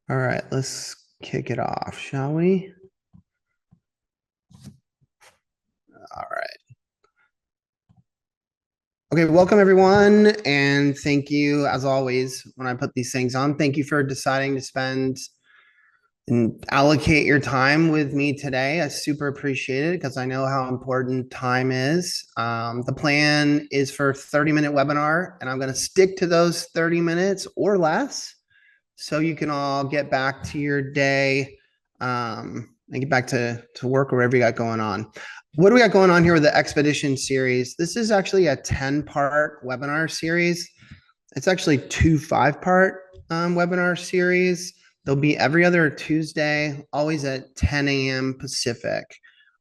All right, let's kick it off, shall we? All right. Okay, welcome everyone. And thank you, as always, when I put these things on. Thank you for deciding to spend and allocate your time with me today. I super appreciate it because I know how important time is. The plan is for a 30-minute webinar, and I'm going to stick to those 30 minutes or less so you can all get back to your day and get back to work or whatever you got going on. What do we got going on here with the Expedition series? This is actually a 10-part webinar series. It's actually two 5-part webinar series. They'll be every other Tuesday, always at 10 a.m. Pacific.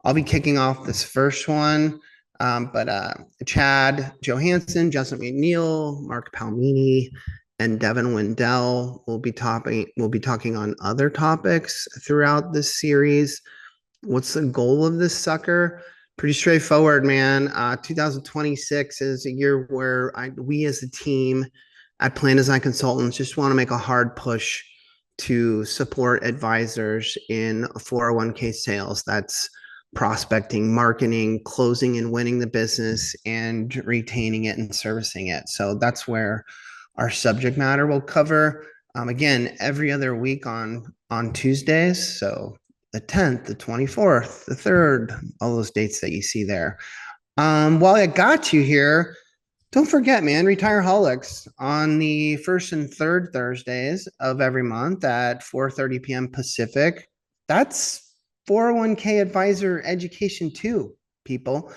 I'll be kicking off this first one, but Chad Johansson, Justin McNeil, Mark Palmini, and Devin Wendell will be talking on other topics throughout this series. What's the goal of this sucker? Pretty straightforward, man. 2026 is a year where we as a team at Plan Design Consultants just want to make a hard push to support advisors in 401k sales. That's prospecting, marketing, closing and winning the business, and retaining it and servicing it. So that's where our subject matter will cover. Again, every other week on Tuesdays. So the 10th, the 24th, the 3rd, all those dates that you see there. While I got you here, don't forget, man, Retireaholics on the first and third Thursdays of every month at 4:30 p.m. Pacific. That's 401k advisor education too, people.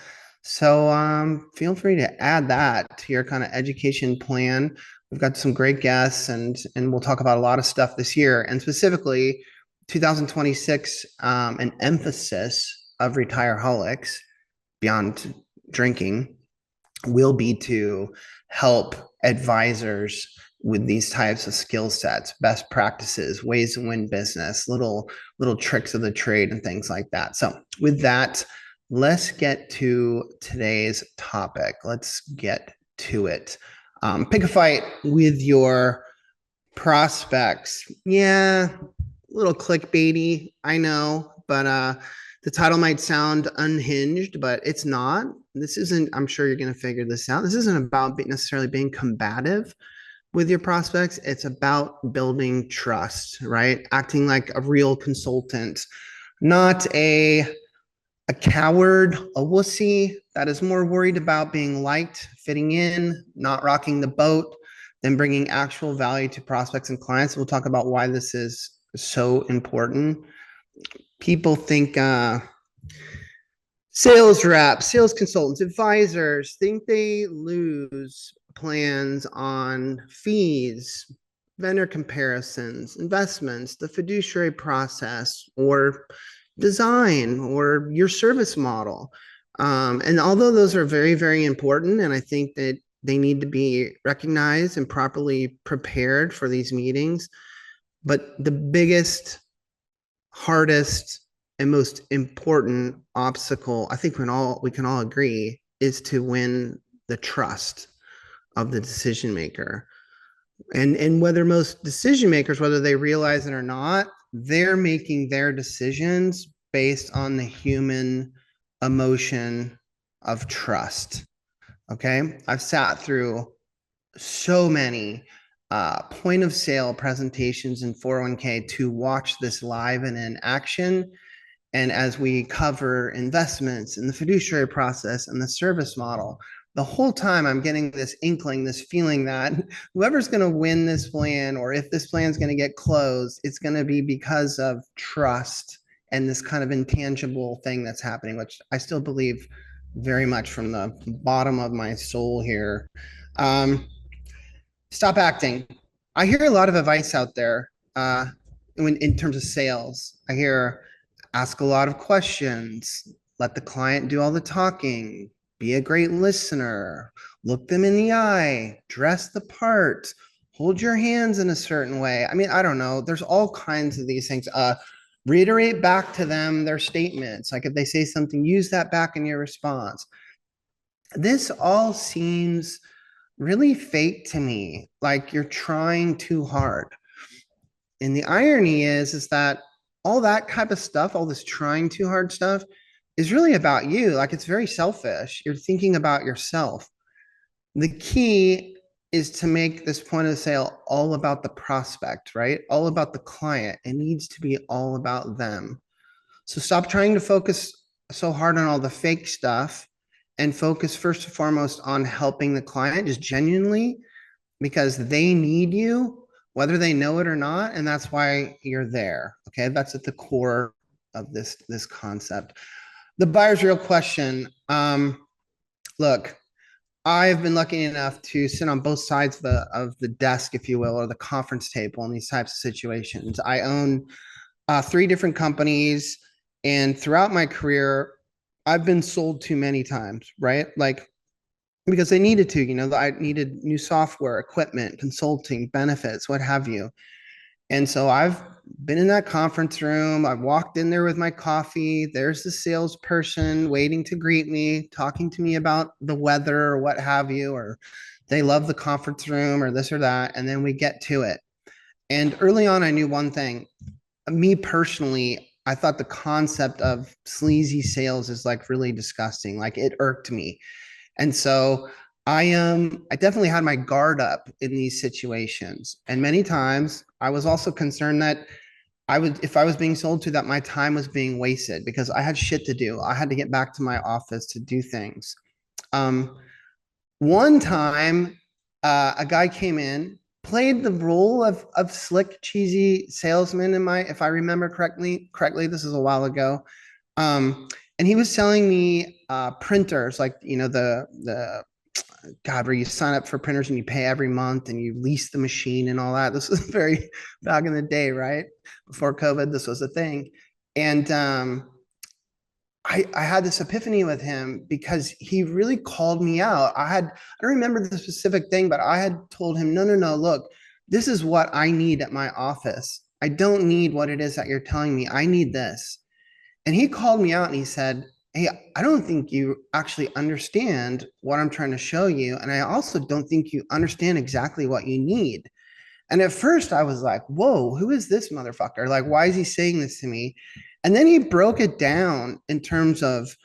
So feel free to add that to your kind of education plan. We've got some great guests, and we'll talk about a lot of stuff this year, and specifically 2026, an emphasis of Retireaholics beyond drinking will be to help advisors with these types of skill sets, best practices, ways to win business, little tricks of the trade and things like that. So with that, let's get to today's topic. Let's get to it. Pick a fight with your prospects. Yeah, a little clickbaity, I know, but the title might sound unhinged, but it's not. This isn't, I'm sure you're going to figure this out. This isn't about necessarily being combative with your prospects. It's about building trust, right? Acting like a real consultant, not a coward, a wussy that is more worried about being liked, fitting in, not rocking the boat, than bringing actual value to prospects and clients. We'll talk about why this is so important. People think sales reps, sales consultants, advisors think they lose plans on fees, vendor comparisons, investments, the fiduciary process, or design, or your service model. And although those are very, very important, and I think that they need to be recognized and properly prepared for these meetings, but the biggest, hardest, and most important obstacle, I think we can all agree, is to win the trust of the decision maker. And whether most decision makers, whether they realize it or not, they're making their decisions based on the human emotion of trust. Okay. I've sat through so many point of sale presentations in 401k to watch this live and in action. And as we cover investments and the fiduciary process and the service model, the whole time I'm getting this inkling, this feeling that whoever's going to win this plan, or if this plan is going to get closed, it's going to be because of trust and this kind of intangible thing that's happening, which I still believe very much from the bottom of my soul here. Stop acting. I hear a lot of advice out there in terms of sales. I hear ask a lot of questions, let the client do all the talking, be a great listener, look them in the eye, dress the part, hold your hands in a certain way. I mean, I don't know. There's all kinds of these things. Reiterate back to them their statements. Like if they say something, use that back in your response. This all seems really fake to me, like you're trying too hard. And the irony is that all that type of stuff, all this trying too hard stuff, is really about you. Like it's very selfish. You're thinking about yourself. The key is to make this point of sale all about the prospect, right? All about the client. It needs to be all about them. So stop trying to focus so hard on all the fake stuff and focus first and foremost on helping the client just genuinely because they need you, whether they know it or not. And that's why you're there. Okay. That's at the core of this concept. The buyer's real question. Look, I've been lucky enough to sit on both sides of the desk, if you will, or the conference table in these types of situations. I own three different companies, and throughout my career, I've been sold to many times, right? Like because they needed to, I needed new software, equipment, consulting, benefits, what have you. And so I've been in that conference room. I've walked in there with my coffee. There's the salesperson waiting to greet me, talking to me about the weather or what have you, or they love the conference room or this or that. And then we get to it. And early on, I knew one thing. Me personally, I thought the concept of sleazy sales is like really disgusting. Like it irked me. And so I definitely had my guard up in these situations. And many times I was also concerned that I would, if I was being sold to, that my time was being wasted because I had shit to do. I had to get back to my office to do things. Um, One time, a guy came in, played the role of slick, cheesy salesman in my, if I remember correctly, this is a while ago. And he was selling me printers, like the God, where you sign up for printers and you pay every month and you lease the machine and all that. This was very back in the day, right? Before COVID, this was a thing. And I had this epiphany with him because he really called me out. I don't remember the specific thing, but I had told him, no, no, no, look, this is what I need at my office. I don't need what it is that you're telling me. I need this. And he called me out and he said, hey, I don't think you actually understand what I'm trying to show you. And I also don't think you understand exactly what you need. And at first I was like, whoa, who is this motherfucker? Like, why is he saying this to me? And then he broke it down in terms of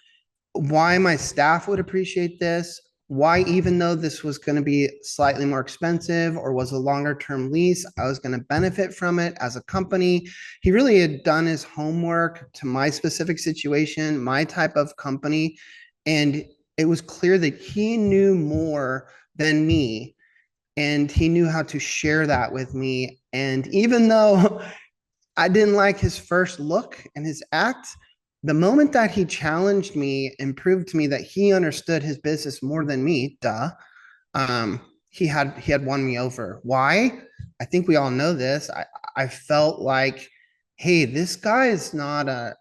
why my staff would appreciate this, why, even though this was going to be slightly more expensive or was a longer term lease, I was going to benefit from it as a company. He really had done his homework to my specific situation, my type of company. And it was clear that he knew more than me and he knew how to share that with me. And even though I didn't like his first look and his act, the moment that he challenged me and proved to me that he understood his business more than me, he had won me over. Why? I think we all know this. I felt like, hey, this guy is not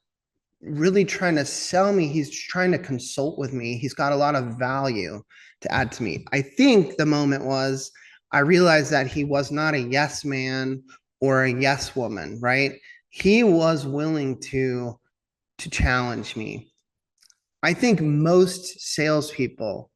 really trying to sell me. He's trying to consult with me. He's got a lot of value to add to me. I think the moment was I realized that he was not a yes man or a yes woman, right? He was willing to challenge me. I think most salespeople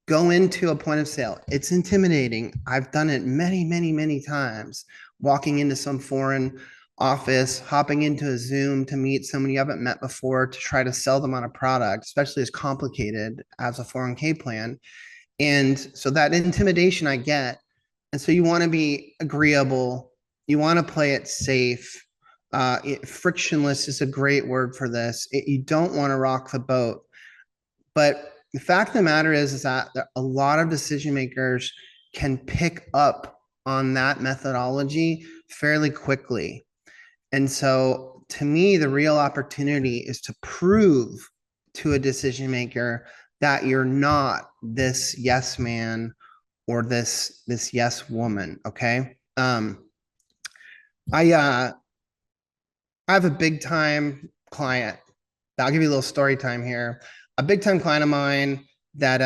go into a point of sale. It's intimidating. I've done it many, many, many times, walking into some foreign office, hopping into a Zoom to meet someone you haven't met before to try to sell them on a product, especially as complicated as a 401k plan. And so that intimidation I get. And so you want to be agreeable. You want to play it safe. Frictionless is a great word for this. You don't want to rock the boat. But the fact of the matter is that a lot of decision makers can pick up on that methodology fairly quickly. And so to me, the real opportunity is to prove to a decision maker that you're not this yes man or this yes woman. Okay. I have a big time client. I'll give you a little story time here. A big time client of mine that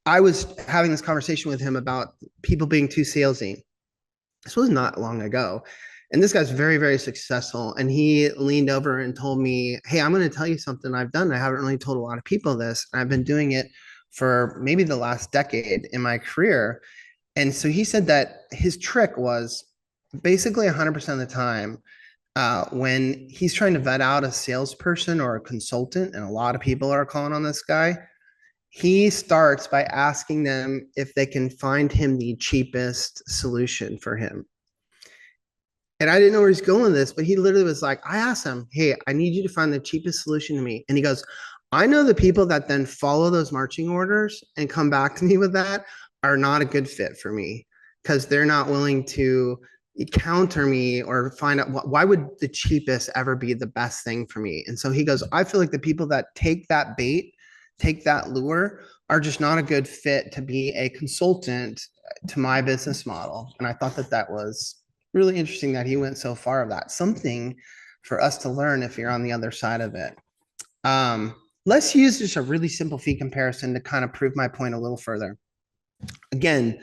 I was having this conversation with him about people being too salesy. This was not long ago. And this guy's very, very successful. And he leaned over and told me, hey, I'm going to tell you something I've done. I haven't really told a lot of people this. I've been doing it for maybe the last decade in my career. And so he said that his trick was basically 100% of the time, when he's trying to vet out a salesperson or a consultant, and a lot of people are calling on this guy, he starts by asking them if they can find him the cheapest solution for him. And I didn't know where he's going with this, but he literally was like, I asked him, hey, I need you to find the cheapest solution to me. And he goes, I know the people that then follow those marching orders and come back to me with that are not a good fit for me because they're not willing to counter me or find out why would the cheapest ever be the best thing for me. And so he goes, I feel like the people that take that bait, take that lure, are just not a good fit to be a consultant to my business model. And I thought that that was really interesting that he went so far of that. Something for us to learn if you're on the other side of it. Let's use just a really simple fee comparison to kind of prove my point a little further. Again,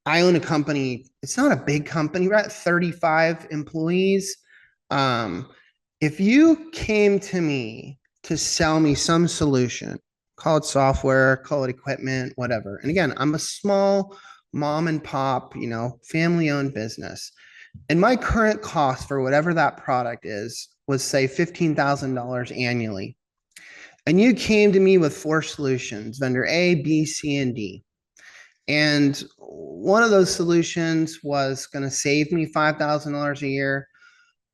I own a company. It's not a big company. We're at 35 employees. If you came to me to sell me some solution, call it software, call it equipment, whatever. And again, I'm a small mom and pop, family owned business. And my current cost for whatever that product is was, say, $15,000 annually. And you came to me with 4 solutions, vendor A, B, C, and D. And one of those solutions was going to save me $5,000 a year.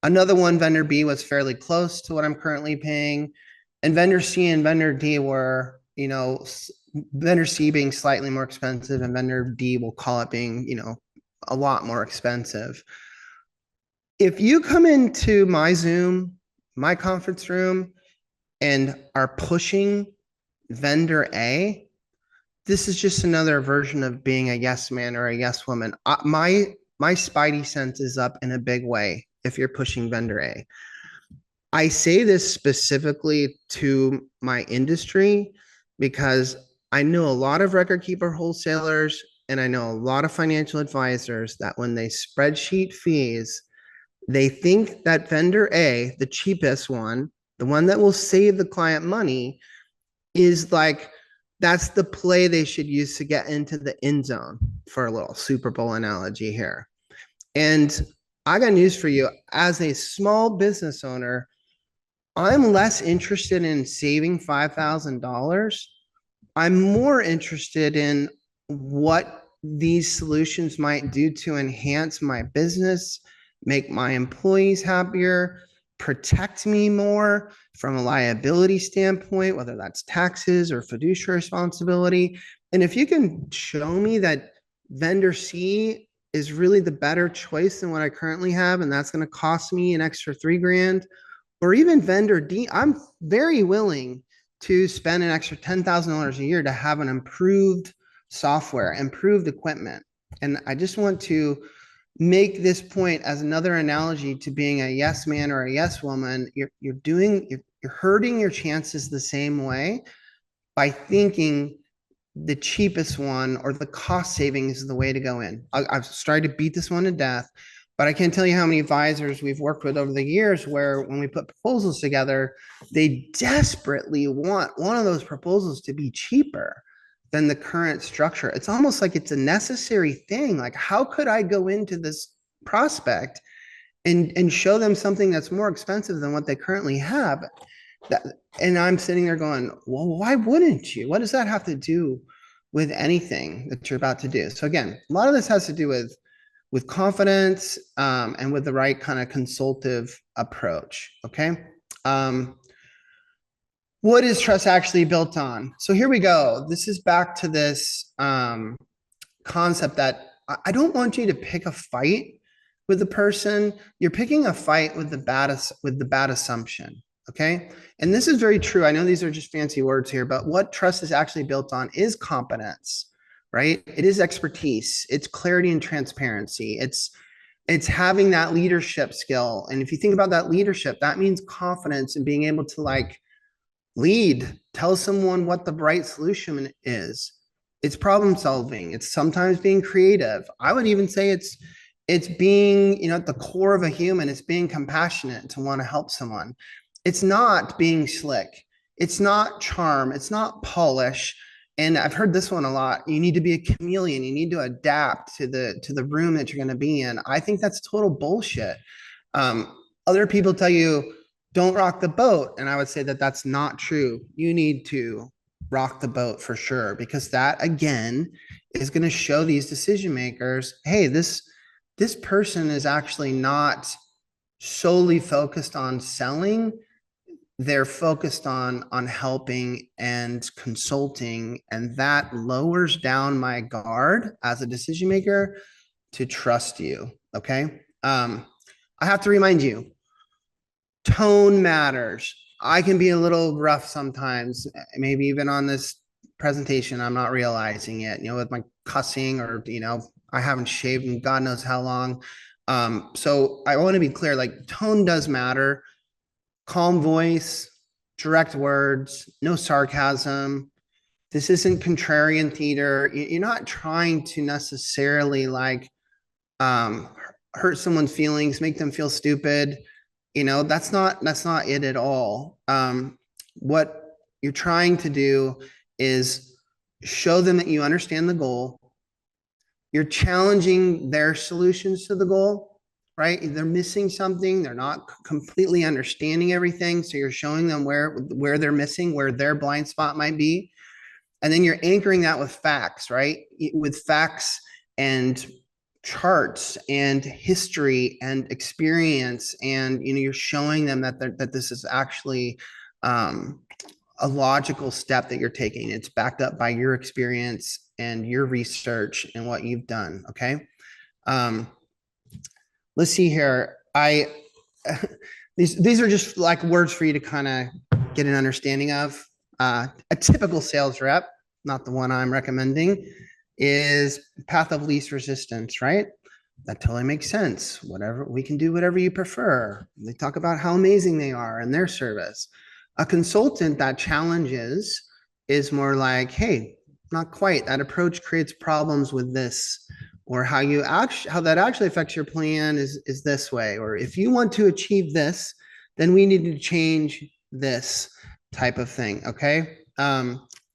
Another one, vendor B, was fairly close to what I'm currently paying. And vendor C and vendor D were, vendor C being slightly more expensive, and vendor D, we'll call it being, a lot more expensive. If you come into my Zoom, my conference room, and are pushing vendor A, this is just another version of being a yes man or a yes woman. My spidey sense is up in a big way if you're pushing vendor A. I say this specifically to my industry because I know a lot of record keeper wholesalers and I know a lot of financial advisors that when they spreadsheet fees, they think that vendor A, the cheapest one, the one that will save the client money, is like, that's the play they should use to get into the end zone, for a little Super Bowl analogy here. And I got news for you. As a small business owner, I'm less interested in saving $5,000. I'm more interested in what these solutions might do to enhance my business, make my employees happier, protect me more from a liability standpoint, whether that's taxes or fiduciary responsibility. And if you can show me that vendor C is really the better choice than what I currently have, and that's going to cost me an extra $3,000, or even vendor D, I'm very willing to spend an extra $10,000 a year to have an improved software, improved equipment. And I just want to make this point as another analogy to being a yes man or a yes woman. You're hurting your chances the same way by thinking the cheapest one or the cost savings is the way to go in. I've tried to beat this one to death, but I can't tell you how many advisors we've worked with over the years where when we put proposals together, they desperately want one of those proposals to be cheaper than the current structure. It's almost like it's a necessary thing. Like, how could I go into this prospect and show them something that's more expensive than what they currently have? And I'm sitting there going, well, why wouldn't you? What does that have to do with anything that you're about to do? So again, a lot of this has to do with confidence and with the right kind of consultative approach. Okay. What is trust actually built on? So here we go. This is back to this concept that I don't want you to pick a fight with the person. You're picking a fight with the bad assumption. Okay. And this is very true. I know these are just fancy words here, but what trust is actually built on is competence, right? It is expertise. It's clarity and transparency. It's having that leadership skill. And if you think about that leadership, that means confidence and being able to lead, tell someone what the right solution is. It's problem solving. It's sometimes being creative. I would even say it's being, at the core of a human. It's being compassionate to want to help someone. It's not being slick. It's not charm. It's not polish. And I've heard this one a lot. You need to be a chameleon. You need to adapt to the room that you're going to be in. I think that's total bullshit. Other people tell you don't rock the boat, and I would say that that's not true. You need to rock the boat for sure, because that again is going to show these decision makers, hey, this person is actually not solely focused on selling. They're focused on helping and consulting, and that lowers down my guard as a decision maker to trust you. Okay. I have to remind you, tone matters. I can be a little rough sometimes, maybe even on this presentation. I'm not realizing it, with my cussing, or, I haven't shaved in God knows how long. So I want to be clear, like, tone does matter. Calm voice, direct words, no sarcasm. This isn't contrarian theater. You're not trying to necessarily like um, hurt someone's feelings, make them feel stupid. That's not it at all. What you're trying to do is show them that you understand the goal. You're challenging their solutions to the goal, right? They're missing something. They're not completely understanding everything. So you're showing them where they're missing, where their blind spot might be. And then you're anchoring that with facts, right? With facts and charts and history and experience. And, you're showing them that this is actually a logical step that you're taking. It's backed up by your experience and your research and what you've done. Okay. Let's see here. These are just like words for you to kind of get an understanding of. A typical sales rep, not the one I'm recommending, is path of least resistance, right? That totally makes sense. Whatever, we can do whatever you prefer. They talk about how amazing they are and their service. A consultant that challenges is more like, hey, not quite. That approach creates problems with this, or how that actually affects your plan is this way. Or if you want to achieve this, then we need to change this type of thing. Okay.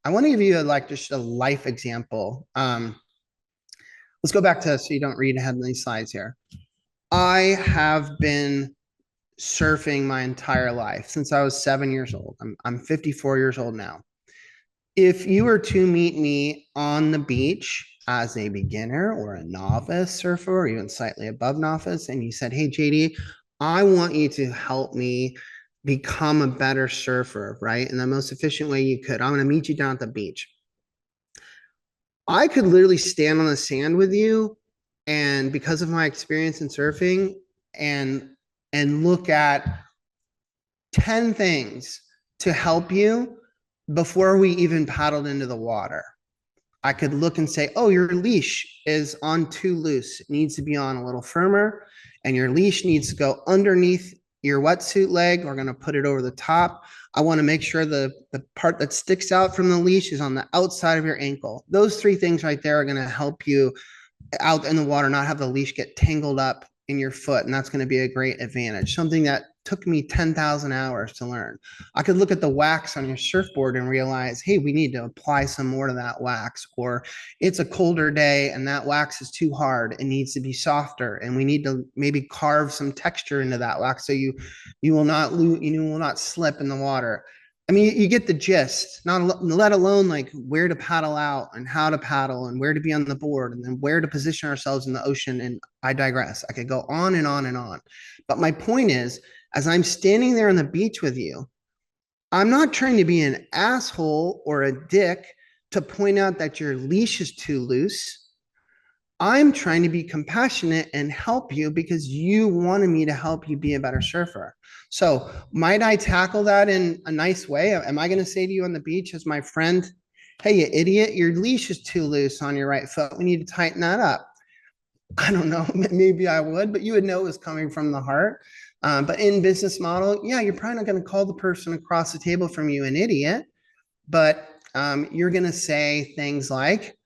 I want to give you just a life example. Let's go back to, so you don't read ahead of these slides here. I have been surfing my entire life since I was 7 years old. I'm 54 years old now. If you were to meet me on the beach as a beginner or a novice surfer, or even slightly above novice, and you said, hey, JD, I want you to help me become a better surfer, right? In the most efficient way you could. I'm going to meet you down at the beach. I could literally stand on the sand with you, and because of my experience in surfing, and look at 10 things to help you before we even paddled into the water. I could look and say, oh, your leash is on too loose. It needs to be on a little firmer, and your leash needs to go underneath your wetsuit leg. We're going to put it over the top. I want to make sure the part that sticks out from the leash is on the outside of your ankle. Those 3 things right there are going to help you out in the water, not have the leash get tangled up in your foot. And that's going to be a great advantage. Something that took me 10,000 hours to learn. I could look at the wax on your surfboard and realize, hey, we need to apply some more to that wax, or it's a colder day and that wax is too hard. It needs to be softer, and we need to maybe carve some texture into that wax so you will not slip in the water. I mean, you get the gist, not let alone like where to paddle out and how to paddle and where to be on the board and then where to position ourselves in the ocean. And I digress. I could go on and on and on. But my point is, as I'm standing there on the beach with you, I'm not trying to be an asshole or a dick to point out that your leash is too loose. I'm trying to be compassionate and help you because you wanted me to help you be a better surfer. So might I tackle that in a nice way? Am I going to say to you on the beach as my friend, hey, you idiot, your leash is too loose on your right foot. We need to tighten that up. I don't know. Maybe I would, but you would know it was coming from the heart. But in business model, yeah, you're probably not going to call the person across the table from you an idiot, but you're going to say things like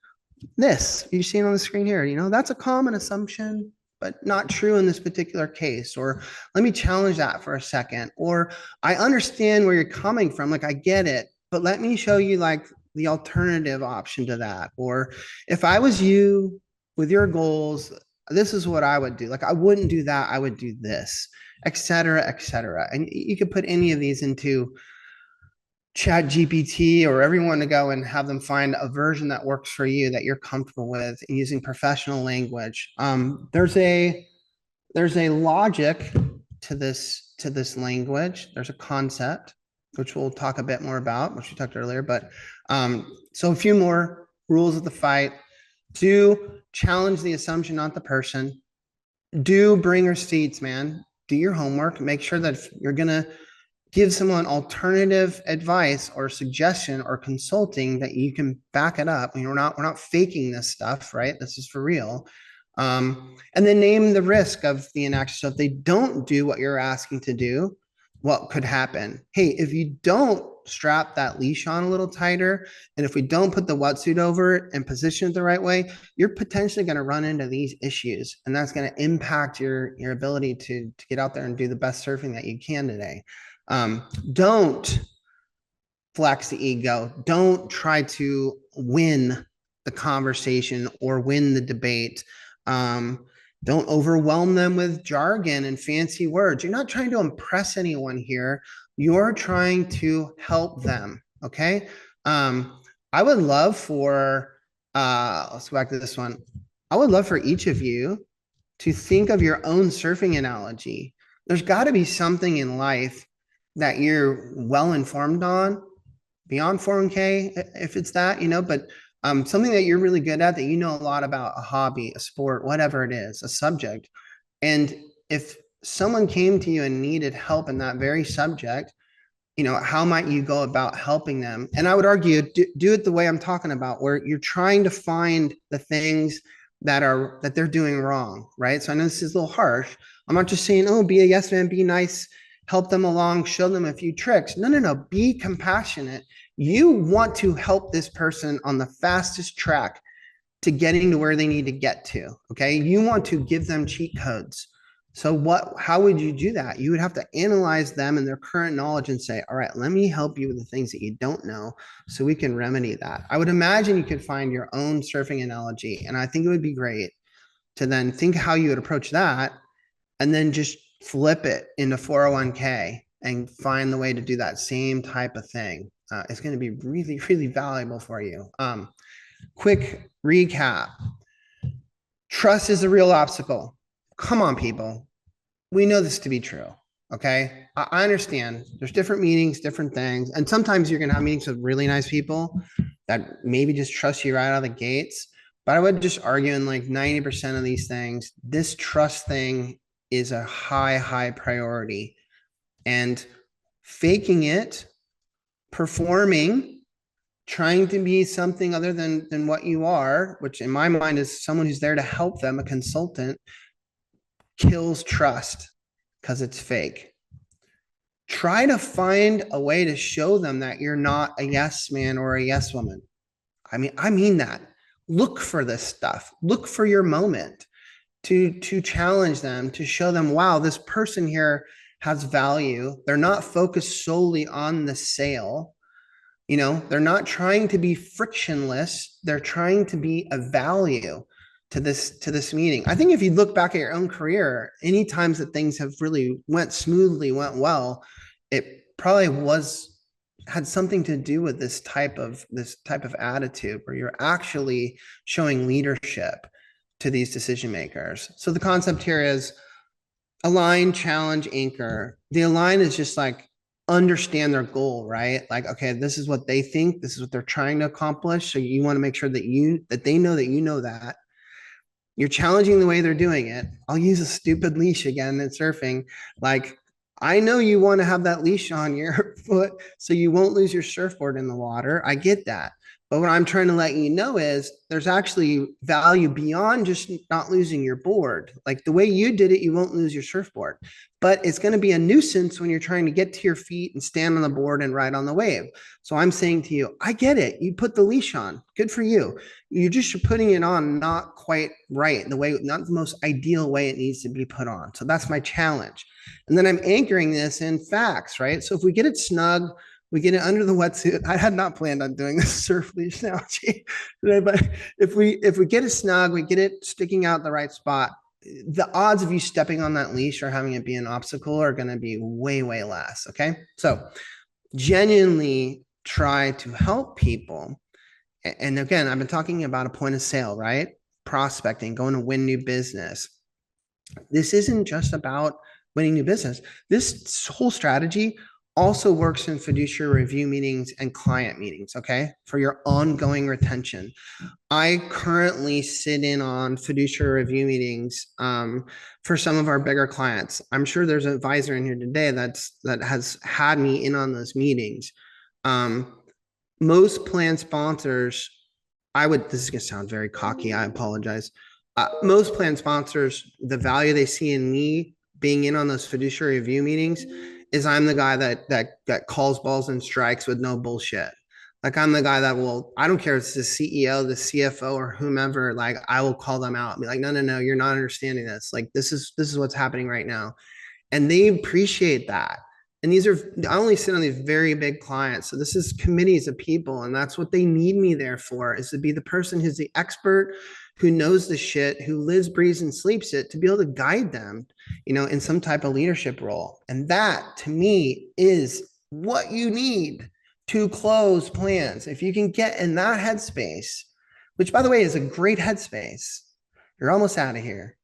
this. You see it on the screen here. That's a common assumption, but not true in this particular case. Or let me challenge that for a second. Or I understand where you're coming from. Like, I get it, but let me show you like the alternative option to that. Or if I was you with your goals, this is what I would do. Like, I wouldn't do that. I would do this, et cetera, et cetera. And you could put any of these into Chat GPT or everyone to go and have them find a version that works for you that you're comfortable with and using professional language. There's a logic to this language. There's a concept which we'll talk a bit more about, which we talked earlier. But so a few more rules of the fight. Do challenge the assumption, not the person. Do bring receipts, man. Do your homework. Make sure that if you're gonna give someone alternative advice or suggestion or consulting, that you can back it up. We're not faking this stuff, right? This is for real. And then name the risk of the inaction. So if they don't do what you're asking to do, what could happen? Hey, if you don't strap that leash on a little tighter, and if we don't put the wetsuit over it and position it the right way, you're potentially going to run into these issues, and that's going to impact your ability to get out there and do the best surfing that you can today. Don't flex the ego. Don't try to win the conversation or win the debate. Don't overwhelm them with jargon and fancy words. You're not trying to impress anyone here. You're trying to help them. Okay. I would love for, let's go back to this one. I would love for each of you to think of your own surfing analogy. There's got to be something in life that you're well informed on beyond 401k, if it's that, but something that you're really good at, that you know a lot about, a hobby, a sport, whatever it is, a subject. And if someone came to you and needed help in that very subject, how might you go about helping them? And I would argue, do it the way I'm talking about, where you're trying to find the things that they're doing wrong, right? So I know this is a little harsh. I'm not just saying, oh, be a yes man, be nice, help them along, show them a few tricks. No. Be compassionate. You want to help this person on the fastest track to getting to where they need to get to. Okay. You want to give them cheat codes. So how would you do that? You would have to analyze them and their current knowledge and say, all right, let me help you with the things that you don't know so we can remedy that. I would imagine you could find your own surfing analogy. And I think it would be great to then think how you would approach that and then just flip it into 401k and find the way to do that same type of thing. It's going to be really, really valuable for you. Quick recap. Trust is a real obstacle. Come on, people. We know this to be true. Okay. I understand there's different meetings, different things. And sometimes you're going to have meetings with really nice people that maybe just trust you right out of the gates. But I would just argue in like 90% of these things, this trust thing is a high priority. And faking it, performing, trying to be something other than what you are, which in my mind is someone who's there to help them, a consultant, kills trust because it's fake. Try to find a way to show them that you're not a yes man or a yes woman. I mean that. Look for this stuff. Look for your moment to challenge them, to show them, wow, this person here has value. They're not focused solely on the sale. They're not trying to be frictionless. They're trying to be a value to this meeting. I think if you look back at your own career, any times that things have really went smoothly, went well, it probably had something to do with this type of attitude where you're actually showing leadership to these decision makers. So the concept here is align, challenge, anchor. The align is just like understand their goal, right? Like, okay, this is what they think, this is what they're trying to accomplish. So you want to make sure that they know that you know that. You're challenging the way they're doing it. I'll use a stupid leash again in surfing. Like, I know you want to have that leash on your foot so you won't lose your surfboard in the water. I get that. But what I'm trying to let you know is there's actually value beyond just not losing your board. Like the way you did it, you won't lose your surfboard. But it's going to be a nuisance when you're trying to get to your feet and stand on the board and ride on the wave. So I'm saying to you, I get it. You put the leash on. Good for you. You're just putting it on not quite right, not the most ideal way it needs to be put on. So that's my challenge. And then I'm anchoring this in facts, right? So if we get it snug, we get it under the wetsuit. I had not planned on doing this surf leash analogy today, but if we get it snug, we get it sticking out the right spot, the odds of you stepping on that leash or having it be an obstacle are going to be way, way less. Okay. So genuinely try to help people. And again, I've been talking about a point of sale, right? Prospecting, going to win new business. This isn't just about winning new business. This whole strategy also works in fiduciary review meetings and client meetings, okay? For your ongoing retention. I currently sit in on fiduciary review meetings for some of our bigger clients. I'm sure there's an advisor in here today that has had me in on those meetings. Most plan sponsors, this is going to sound very cocky. I apologize. Most plan sponsors, the value they see in me being in on those fiduciary review meetings is I'm the guy that calls balls and strikes with no bullshit. Like I'm the guy that will, I don't care if it's the CEO, the CFO, or whomever, like I will call them out and be like, no, you're not understanding this. Like this is what's happening right now. And they appreciate that. And I only sit on these very big clients. So this is committees of people. And that's what they need me there for, is to be the person who's the expert, who knows the shit, who lives, breathes, and sleeps it, to be able to guide them, in some type of leadership role. And that to me is what you need to close plans. If you can get in that headspace, which by the way is a great headspace, you're almost out of here.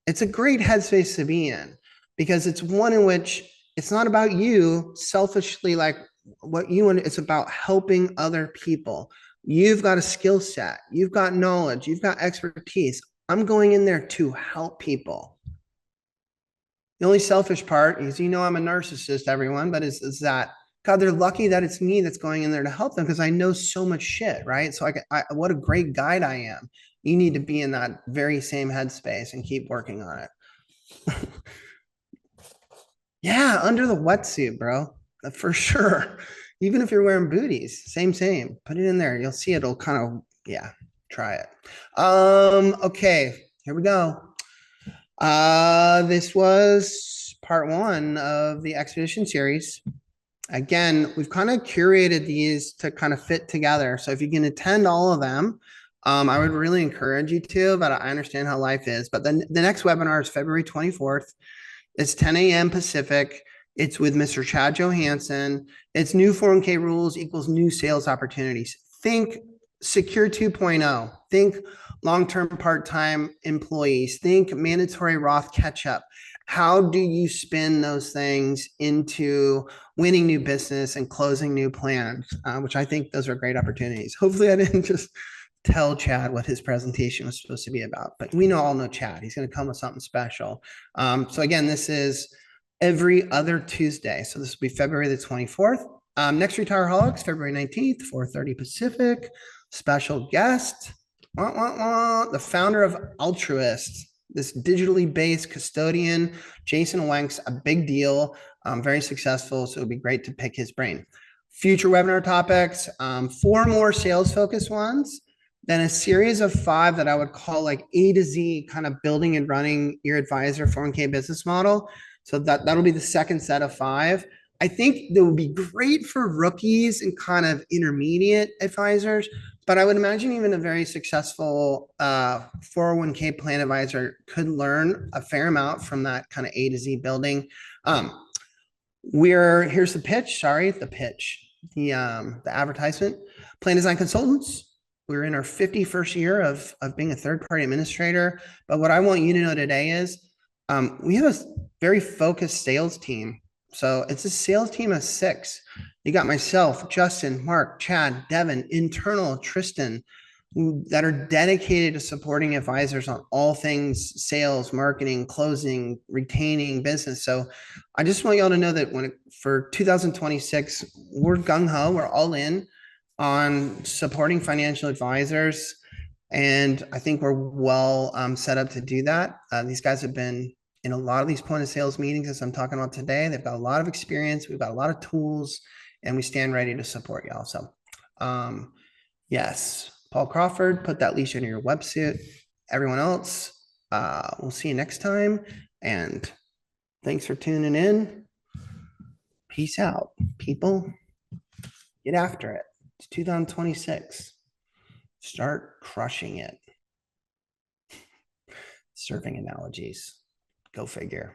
It's a great headspace to be in, because it's one in which it's not about you selfishly, like what you want. It's about helping other people. You've got a skill set, you've got knowledge, you've got expertise. I'm going in there to help people. The only selfish part is, I'm a narcissist, everyone, but is that, God, they're lucky that it's me that's going in there to help them, because I know so much shit, right? So what a great guide I am. You need to be in that very same headspace and keep working on it. Yeah, under the wetsuit, bro, for sure. Even if you're wearing booties, same. Put it in there. You'll see it'll kind of, yeah, try it. Okay, here we go. This was part 1 of the expedition series. Again, we've kind of curated these to kind of fit together. So if you can attend all of them, I would really encourage you to, but I understand how life is. But then the next webinar is February 24th. It's 10 a.m. Pacific. It's with Mr. Chad Johansson. It's new 401k rules equals new sales opportunities. Think Secure 2.0. Think long-term part-time employees. Think mandatory Roth catch-up. How do you spin those things into winning new business and closing new plans, which I think those are great opportunities. Hopefully I didn't just tell Chad what his presentation was supposed to be about, but we all know Chad. He's going to come with something special. So again, this is every other Tuesday. So this will be February the 24th. Next Retireaholics, February 19th, 4:30 Pacific. Special guest, the founder of Altruist, this digitally based custodian, Jason Wenk's a big deal, very successful. So it would be great to pick his brain. Future webinar topics, 4 more sales focused ones, then a series of 5 that I would call like A to Z, kind of building and running your advisor 401k business model. So that'll be the second set of 5. I think that would be great for rookies and kind of intermediate advisors, but I would imagine even a very successful 401k plan advisor could learn a fair amount from that kind of A to Z building. Here's the pitch. The advertisement. Plan design consultants. We're in our 51st year of being a third-party administrator. But what I want you to know today is we have a very focused sales team. So it's a sales team of 6. You got myself, Justin, Mark, Chad, Devin, internal, Tristan, that are dedicated to supporting advisors on all things sales, marketing, closing, retaining business. So I just want y'all to know that for 2026, we're gung-ho, we're all in on supporting financial advisors. And I think we're well set up to do that. These guys have been in a lot of these point of sales meetings, as I'm talking about today. They've got a lot of experience. We've got a lot of tools, and we stand ready to support y'all. So yes, Paul Crawford, put that leash in your wetsuit. Everyone else, we'll see you next time. And thanks for tuning in. Peace out, people. Get after it. It's 2026. Start crushing it. Serving analogies. Go figure.